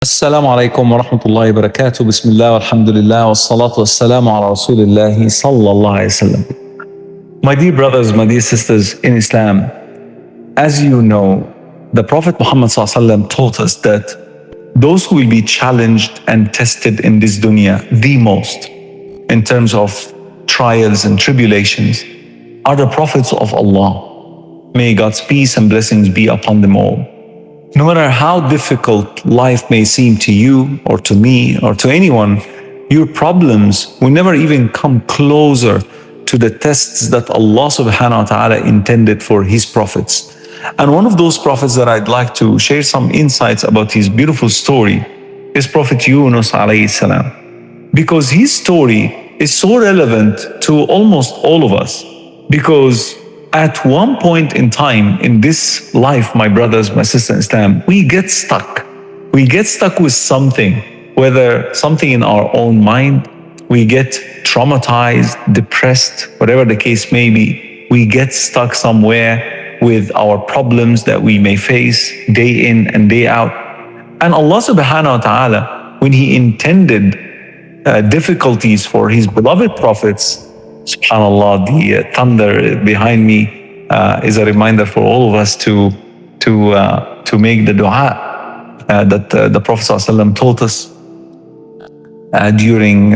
السلام عليكم ورحمة الله وبركاته. بسم الله والحمد لله والصلاة والسلام على رسول الله صلى الله عليه وسلم. My dear brothers, my dear sisters in Islam, as you know, the Prophet Muhammad ﷺ taught us that those who will be challenged and tested in this dunya the most in terms of trials and tribulations are the prophets of Allah. May God's peace and blessings be upon them all. No matter how difficult life may seem to you or to me or to anyone, your problems will never even come closer to the tests that Allah subhanahu wa ta'ala intended for His prophets. And one of those prophets that I'd like to share some insights about his beautiful story is Prophet Yunus alayhi salam. Because his story is so relevant to almost all of us. Because at one point in time in this life, my brothers, my sisters in Islam, we get stuck. We get stuck with something, whether something in our own mind, we get traumatized, depressed, whatever the case may be. We get stuck somewhere with our problems that we may face day in and day out. And Allah subhanahu wa ta'ala, when He intended difficulties for His beloved prophets, SubhanAllah, the thunder behind me is a reminder for all of us to make the dua that the Prophet ﷺ taught us during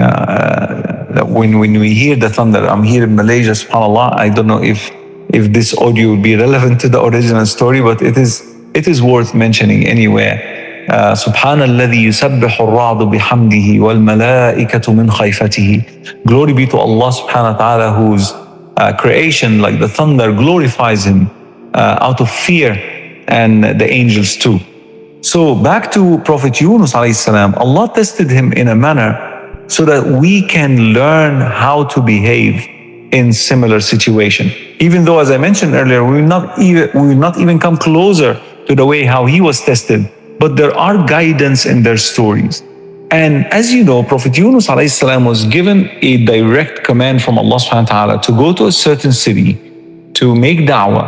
when we hear the thunder. I'm here in Malaysia, SubhanAllah. I don't know if this audio will be relevant to the original story, but it is worth mentioning anywhere. سبحان الذي يسبح الرعد بحمده والملائكة من خيفته. Glory be to Allah subhanahu wa ta'ala, whose creation, like the thunder, glorifies Him out of fear, and the angels too. So back to Prophet Yunus alayhi salam, Allah tested him in a manner so that we can learn how to behave in similar situation. Even though, as I mentioned earlier, we will not even come closer to the way how he was tested, but there are guidance in their stories. And as you know, Prophet Yunus alayhi salam was given a direct command from Allah subhanahu wa ta'ala to go to a certain city to make da'wah.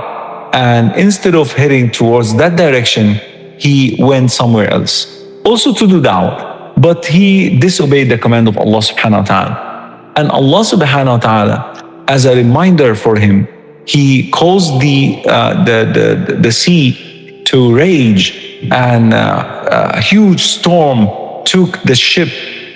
And instead of heading towards that direction, he went somewhere else, also to do da'wah. But he disobeyed the command of Allah subhanahu wa ta'ala. And Allah subhanahu wa ta'ala, as a reminder for him, He caused the sea to rage, and a huge storm took the ship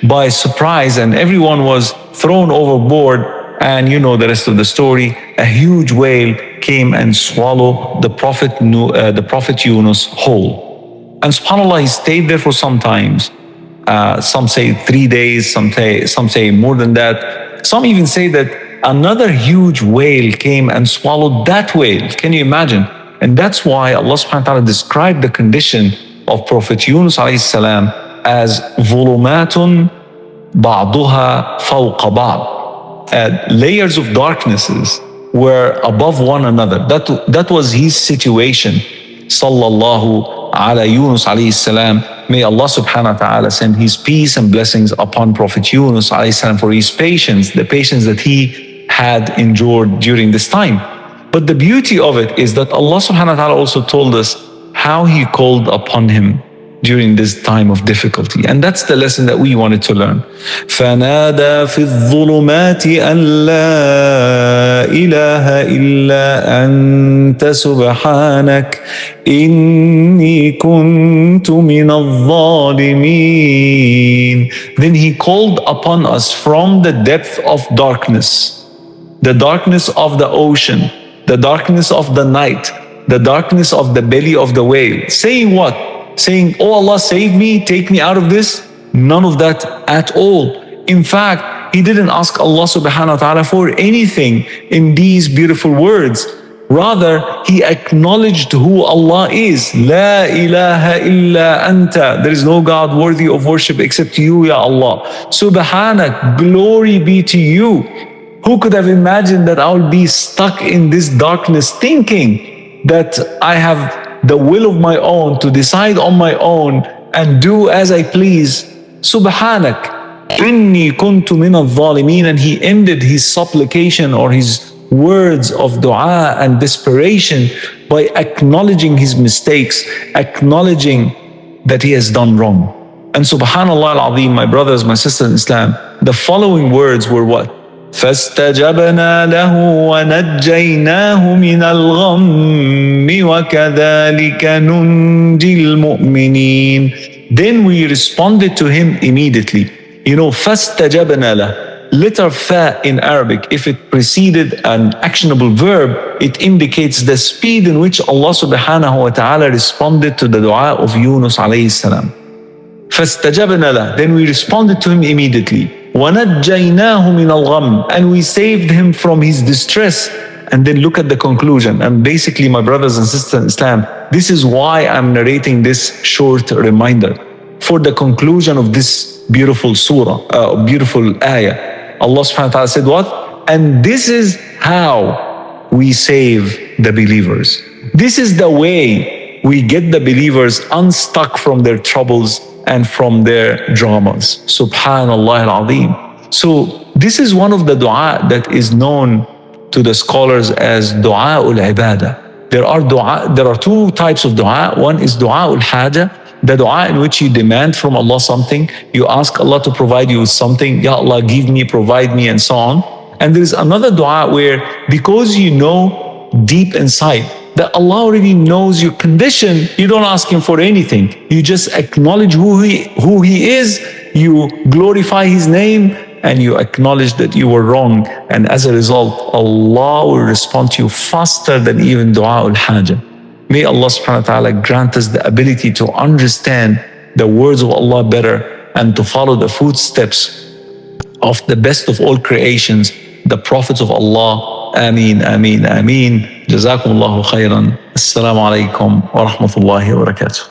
by surprise, and everyone was thrown overboard. And you know the rest of the story. A huge whale came and swallowed the Prophet Yunus whole. And subhanAllah, he stayed there for some times. Some say 3 days, some say more than that. Some even say that another huge whale came and swallowed that whale. Can you imagine? And that's why Allah subhanahu wa ta'ala described the condition of Prophet Yunus alayhi salam as ظُلُمَاتٌ بَعْضُهَا فَوْقَ بَعْض. Layers of darknesses were above one another. That was his situation. Sallallahu ala Yunus alayhi salam. May Allah subhanahu wa ta'ala send His peace and blessings upon Prophet Yunus alayhi salam for his patience, the patience that he had endured during this time. But the beauty of it is that Allah subhanahu wa ta'ala also told us how He called upon him during this time of difficulty. And that's the lesson that we wanted to learn. فَنَادَى فِي الظُّلُمَاتِ أَن لَا إِلَهَ إِلَّا أَنْتَ سُبْحَانَكَ إِنِّي كُنْتُ مِنَ الظَّالِمِينَ. Then He called upon us from the depth of darkness, the darkness of the ocean, the darkness of the night, the darkness of the belly of the whale. Saying what? Saying, oh Allah, save me, take me out of this? None of that at all. In fact, he didn't ask Allah subhanahu wa ta'ala for anything in these beautiful words. Rather, he acknowledged who Allah is. La ilaha illa anta. There is no God worthy of worship except you, Ya Allah. Subhanak, glory be to you. Who could have imagined that I will be stuck in this darkness thinking that I have the will of my own to decide on my own and do as I please? Subhanak, inni kuntu min al-zalimin. And he ended his supplication or his words of dua and desperation by acknowledging his mistakes, acknowledging that he has done wrong. And subhanallah al-azim, my brothers, my sisters in Islam, the following words were what? فاستجبنا له ونجيناه من الغم وكذلك ننجي المؤمنين. Then we responded to him immediately. You know, فاستجبنا له. Letter fa in Arabic, if it preceded an actionable verb, it indicates the speed in which Allah subhanahu wa ta'ala responded to the dua of Yunus alayhi salam. فاستجبنا له. Then we responded to him immediately. وَنَجَّيْنَاهُ مِنَ الْغَمِّ. And we saved him from his distress. And then look at the conclusion. And basically, my brothers and sisters in Islam, this is why I'm narrating this short reminder. For the conclusion of this beautiful surah, beautiful ayah, Allah subhanahu wa ta'ala said what? And this is how we save the believers. This is the way we get the believers unstuck from their troubles and from their dramas. Subhanallah al-Azim. So this is one of the dua that is known to the scholars as dua ul-ibadah. There are two types of dua. One is dua ul-haja, the dua in which you demand from Allah something. You ask Allah to provide you with something. Ya Allah, give me, provide me, and so on. And there is another dua where, because you know deep inside that Allah already knows your condition, you don't ask Him for anything. You just acknowledge who He is, you glorify His name, and you acknowledge that you were wrong. And as a result, Allah will respond to you faster than even dua ul-haja. May Allah subhanahu wa ta'ala grant us the ability to understand the words of Allah better and to follow the footsteps of the best of all creations, the prophets of Allah. Ameen, ameen, ameen. Jazakumullahu khairan. Assalamu alaikum wa rahmatullahi wa barakatuh.